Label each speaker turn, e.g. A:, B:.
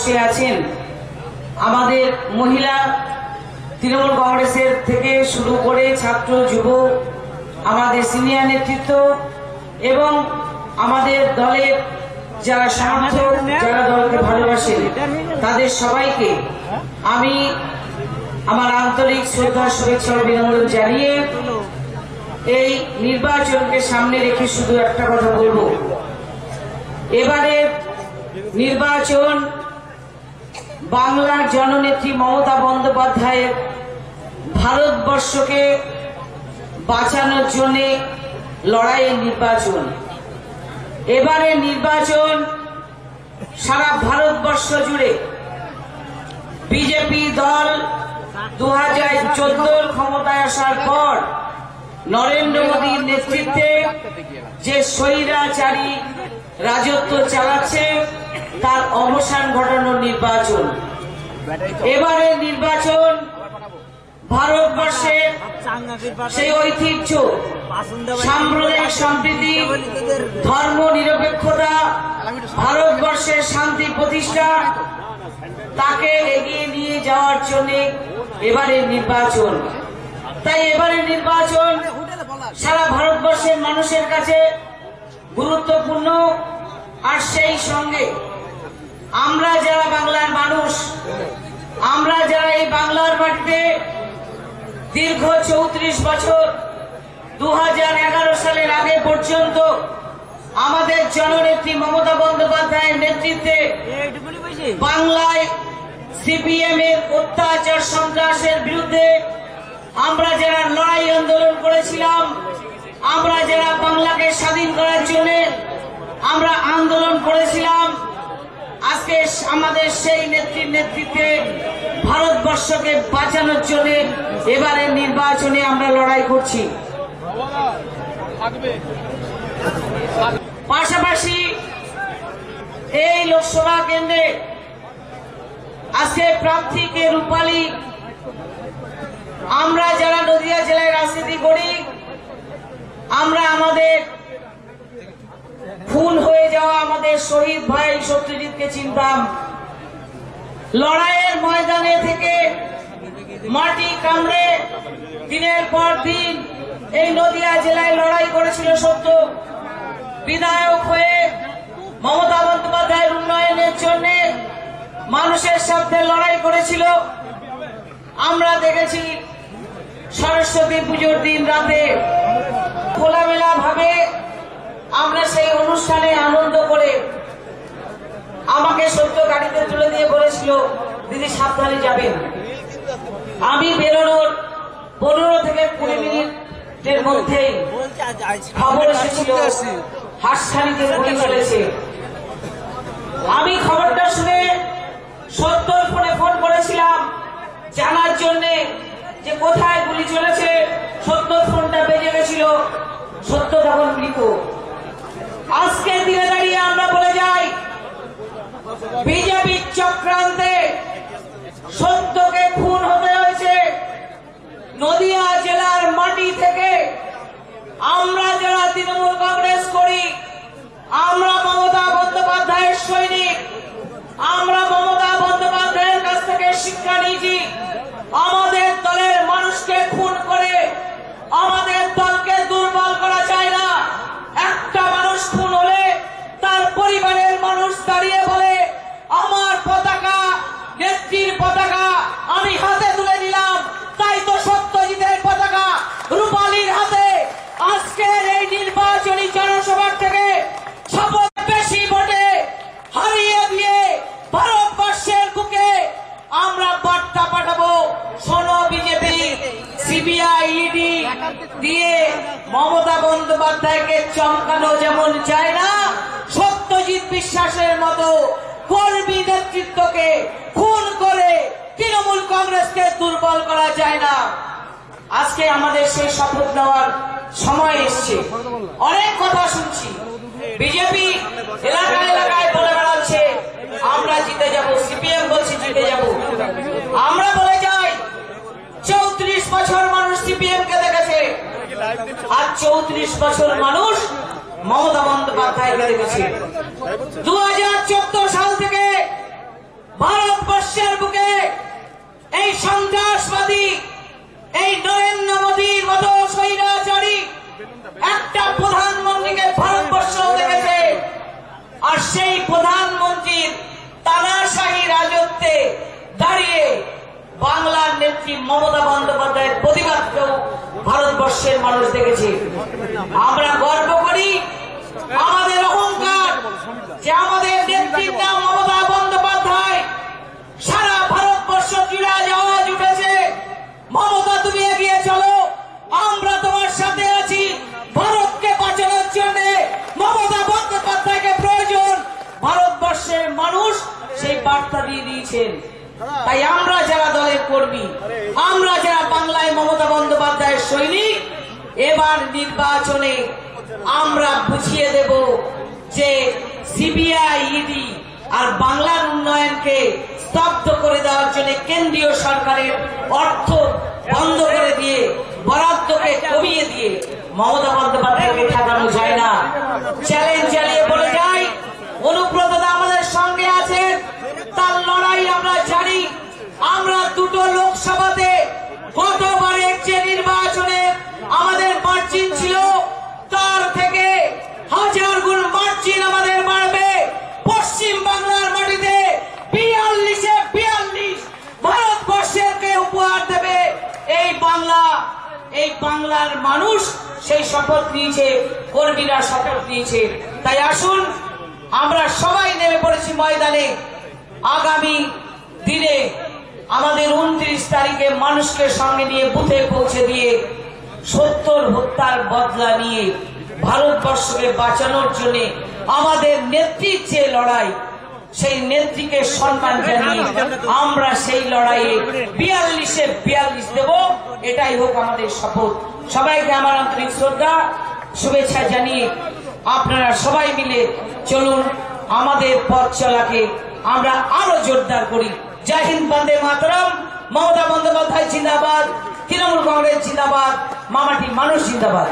A: বসে আছেন আমাদের মহিলা তৃণমূল কংগ্রেসের থেকে শুরু করে ছাত্র যুব আমাদের সিনিয়র নেতৃত্ব এবং আমাদের দলের যারা সমর্থক যারা দলকে ভালোবাসেন তাদের সবাইকে আমি আমার আন্তরিক শ্রদ্ধা শুভেচ্ছা অভিনন্দন জানিয়ে এই নির্বাচনকে সামনে রেখে শুধু একটা কথা বলবো, এবারে নির্বাচন বাংলার জননেত্রী মমতা বন্দ্যোপাধ্যায়ের ভারতবর্ষকে বাঁচানোর জন্য লড়াইয়ের নির্বাচন। এবারে নির্বাচন সারা ভারতবর্ষ জুড়ে বিজেপি দল 2014 ক্ষমতায় আসার পর নরেন্দ্র মোদীর নেতৃত্বে যে স্বৈরাচারী রাজত্ব চালাচ্ছে তার অবসান ঘটানোর নির্বাচন। এবারে নির্বাচন ভারতবর্ষের সেই ঐতিহ্য, সাম্প্রদায়িক সম্প্রীতি, ধর্ম নিরপেক্ষতা, ভারতবর্ষের শান্তি প্রতিষ্ঠা তাকে এগিয়ে নিয়ে যাওয়ার জন্য এবারে নির্বাচন। তাই এবারে নির্বাচন সারা ভারতবর্ষের মানুষের কাছে গুরুত্বপূর্ণ। আর সেই সঙ্গে আমরা যারা বাংলার মানুষ, আমরা যারা এই বাংলার মাটিতে দীর্ঘ 34 বছর 2011 সালের আগে পর্যন্ত আমাদের জননেত্রী মমতা বন্দ্যোপাধ্যায়ের নেতৃত্বে বাংলায় সিপিএম এর অত্যাচার সন্ত্রাসের বিরুদ্ধে আমরা যারা লড়াই আন্দোলন করেছিলাম, আমরা যারা বাংলাকে স্বাধীন করার জন্য আমরা আন্দোলন করেছিলাম, আজকে আমাদের সেই নেত্রীর নেতৃত্বে ভারতবর্ষকে বাঁচানোর জন্য এবারে নির্বাচনে আমরা লড়াই করছি। পাশাপাশি এই লোকসভা কেন্দ্রে আজকে প্রার্থীকে রূপালী আমরা যারা নদিয়া জেলায় রাজনীতি করি, আমরা আমাদের খুন হয়ে যাওয়া আমাদের শহীদ ভাই সত্যজিৎকে চিনতাম। লড়াইয়ের ময়দানে থেকে মাটি কামড়ে দিনের পর দিন এই নদিয়া জেলায় লড়াই করেছিল সত্য। বিধায়ক হয়ে মমতা বন্দ্যোপাধ্যায়ের উন্নয়নের জন্য মানুষের সাথে লড়াই করেছিল। আমরা দেখেছি সরস্বতী পুজোর দিন রাতে খোলামেলা ভাবে আমরা সেই অনুষ্ঠানে আনন্দ করে আমাকে সত্য গাড়িতে তুলে দিয়ে বলেছিল, দিদি সাবধানে যাবেন। আমি বেরোনোর 15 থেকে 20 মিনিটের মধ্যেই খবর এসেছিল হাঁসখালিতে গুলি চলেছে। আমি খবরটা শুনে সত্যর ফোনে ফোন করেছিলাম জানার জন্য যে কোথায় গুলি চলেছে। সত্যর ফোনটা বেজে গেছিল, সত্য তখন মৃত। আজকে দিনে দাঁড়িয়ে আমরা বলে যাই, বিজেপির চক্রান্তে সত্যকে খুন হতে হয়েছে। নদিয়া জেলার মাটি থেকে আমরা যারা তৃণমূল কংগ্রেস করি, আমরা মমতা বন্দ্যোপাধ্যায়ের সৈনিক, আমরা মমতা বন্দ্যোপাধ্যায়ের কাছ থেকে শিক্ষা নিয়েছি। আমাদের দলের মানুষকে খুন করে আমাদের দলকে দুর্বল করা যায় না। একটা মানুষ খুন হলে তার পরিবারের মানুষ দাঁড়িয়ে বলে, আমার পতাকা, নেত্রীর পতাকা আমি হাতে তুলে দিলাম। তাই তো সত্যজিতের পতাকা রূপালীর হাতে আজকের এই নির্বাচনী জনসভা থেকে শপথ বেশি ভোটে হারিয়ে দিয়ে ভারতবর্ষের বুকে আমরা বার্তা পাঠাবো, শোনো বিজেপি, সিবিআই, ইডি দিয়ে মমতা বন্দ্যোপাধ্যায়কে চমকানো যেমন যায় না, সত্যজিৎ বিশ্বাসের মতো কর্মী নেতৃত্বকে খুন করে তৃণমূল কংগ্রেসকে দুর্বল করা যায় না। আজকে আমাদের সেই শপথ নেওয়ার সময় এসছে। অনেক কথা শুনছি, বিজেপি এলাকায় এলাকায় বলে বেড়াচ্ছে আমরা জিতে যাব, সিপিএম বলছে জিতে যাব। আমরা বলে যাই 34 বছর মানুষ সিপিএম কে দেখেছে, আর 34 বছর মানুষ মমতা বন্দ্যোপাধ্যায়কে দেখেছে। 2014 সাল থেকে ভারতবর্ষের বুকে এই সন্ত্রাসবাদী, এই নরেন্দ্র মোদীর মতো স্বৈরাচারী একটা প্রধানমন্ত্রীকে ভারতবর্ষ দেখেছে। আর সেই প্রধানমন্ত্রীর তানাশাহী রাজত্বে দাঁড়িয়ে বাংলার নেত্রী মমতা বন্দ্যোপাধ্যায়ের প্রতিবাদকেও ভারতবর্ষের মানুষ দেখেছে। আমরা গর্ব করি, আমাদের অহংকার যে আমাদের নেত্রীর নাম মমতা বন্দ্যোপাধ্যায়। সারা ভারতবর্ষ জুড়ে আওয়াজ উঠেছে, মমতা তুমি এগিয়ে চলো, আমরা তোমার সাথে আছি। ভারতকে বাঁচানোর জন্য মমতা বন্দ্যোপাধ্যায়কে প্রয়োজন। ভারতবর্ষের মানুষ সেই বার্তা দিয়ে দিয়েছেন। তাই আমরা যারা দলের কর্মী, আমরা যারা বাংলায় মমতা বন্দ্যোপাধ্যায়ের সৈনিক, এবার নির্বাচনে আমরা বুঝিয়ে দেব যে সিবিআই, ইডি আর বাংলার উন্নয়নকে স্তব্ধ করে দেওয়ার জন্য কেন্দ্রীয় সরকারের অর্থ বন্ধ করে দিয়ে, বরাদ্দকে কমিয়ে দিয়ে মমতা বন্দ্যোপাধ্যায়কে ঠেকানো যায় না। চ্যালেঞ্জ চালিয়ে বলে যাই, অনুব্রত দা আমাদের সঙ্গে আছেন, তার লড়াই আমরা জানি। আমরা দুটো লোকসভাতে গতবারের যে নির্বাচনে আমাদের মার্জিন ছিল, তার থেকে 1000 গুণ মার্জিন আমাদের বাড়বে। পশ্চিম বাংলার মাটিতে 42 ভারতবর্ষকে উপহার দেবে এই বাংলা। এই বাংলার মানুষ সেই শপথ নিয়েছে, কর্মীরা শপথ নিয়েছে। তাই আসুন, আমরা সবাই নেমে পড়েছি ময়দানে। আগামী দিনে আমাদের 29 তারিখে মানুষকে সঙ্গে নিয়ে বুথে পৌঁছে দিয়ে 70 হত্যার বদলা নিয়ে ভারতবর্ষকে বাঁচানোর জন্য আমাদের নেত্রীর যে লড়াই, সেই নেত্রীকে সম্মান জানিয়ে আমরা সেই লড়াইয়ে 42 দেব। এটাই হোক আমাদের শপথ। সবাইকে আমার আন্তরিক শ্রদ্ধা, শুভেচ্ছা জানিয়ে আপনারা সবাই মিলে চলুন, আমাদের পথ চলাকে আমরা আরো জোরদার করি। জয় হিন্দ, বন্দে মাতরম। মমতা বন্দ্যোপাধ্যায় জিন্দাবাদ, তৃণমূল কংগ্রেস জিন্দাবাদ, মামাটি মানুষ জিন্দাবাদ।